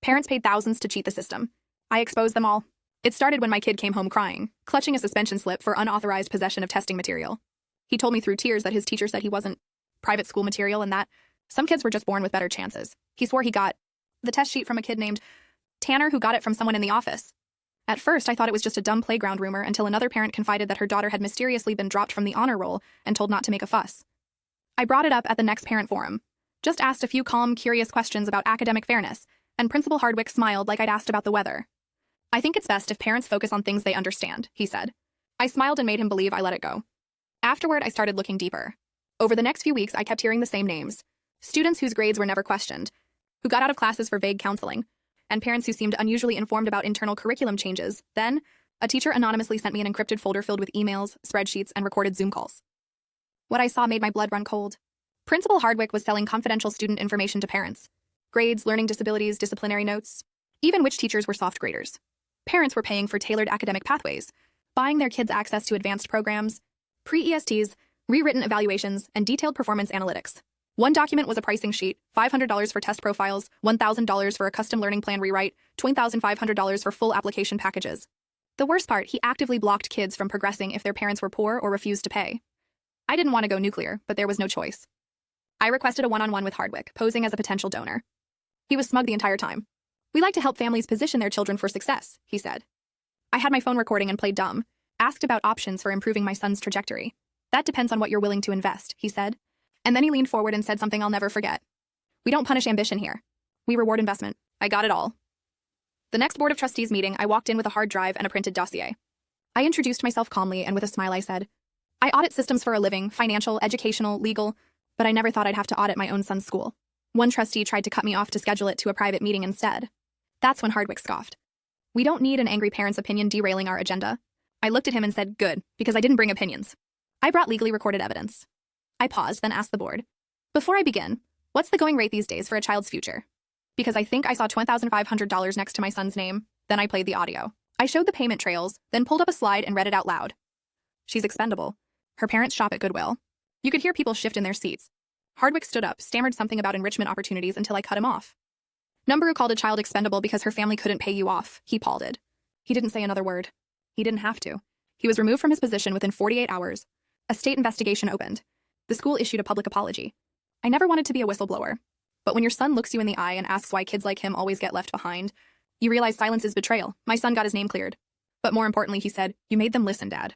Parents paid thousands to cheat the system. I exposed them all. It started when my kid came home crying, clutching a suspension slip for unauthorized possession of testing material. He told me through tears that his teacher said he wasn't private school material and that some kids were just born with better chances. He swore he got the test sheet from a kid named Tanner who got it from someone in the office. At first, I thought it was just a dumb playground rumor until another parent confided that her daughter had mysteriously been dropped from the honor roll and told not to make a fuss. I brought it up at the next parent forum, just asked a few calm, curious questions about academic fairness, and Principal Hardwick smiled like I'd asked about the weather. I think it's best if parents focus on things they understand, he said. I smiled and made him believe I let it go. Afterward, I started looking deeper. Over the next few weeks, I kept hearing the same names. Students whose grades were never questioned, who got out of classes for vague counseling, and parents who seemed unusually informed about internal curriculum changes. Then, a teacher anonymously sent me an encrypted folder filled with emails, spreadsheets, and recorded Zoom calls. What I saw made my blood run cold. Principal Hardwick was selling confidential student information to parents. Grades, learning disabilities, disciplinary notes, even which teachers were soft graders. Parents were paying for tailored academic pathways, buying their kids access to advanced programs, pre-ESTs, rewritten evaluations, and detailed performance analytics. One document was a pricing sheet, $500 for test profiles, $1,000 for a custom learning plan rewrite, $20,500 for full application packages. The worst part, he actively blocked kids from progressing if their parents were poor or refused to pay. I didn't want to go nuclear, but there was no choice. I requested a one-on-one with Hardwick, posing as a potential donor. He was smug the entire time. We like to help families position their children for success, he said. I had my phone recording and played dumb, asked about options for improving my son's trajectory. That depends on what you're willing to invest, he said. And then he leaned forward and said something I'll never forget. We don't punish ambition here. We reward investment. I got it all. The next Board of Trustees meeting, I walked in with a hard drive and a printed dossier. I introduced myself calmly, and with a smile I said, I audit systems for a living, financial, educational, legal, but I never thought I'd have to audit my own son's school. One trustee tried to cut me off to schedule it to a private meeting instead. That's when Hardwick scoffed. We don't need an angry parent's opinion derailing our agenda. I looked at him and said, good, because I didn't bring opinions. I brought legally recorded evidence. I paused, then asked the board, before I begin, what's the going rate these days for a child's future? Because I think I saw $20,500 next to my son's name. Then I played the audio. I showed the payment trails, then pulled up a slide and read it out loud. She's expendable. Her parents shop at Goodwill. You could hear people shift in their seats. Hardwick stood up, stammered something about enrichment opportunities until I cut him off. Number called a child expendable because her family couldn't pay you off, he palled. He didn't say another word. He didn't have to. He was removed from his position within 48 hours. A state investigation opened. The school issued a public apology. I never wanted to be a whistleblower. But when your son looks you in the eye and asks why kids like him always get left behind, you realize silence is betrayal. My son got his name cleared. But more importantly, he said, you made them listen, Dad.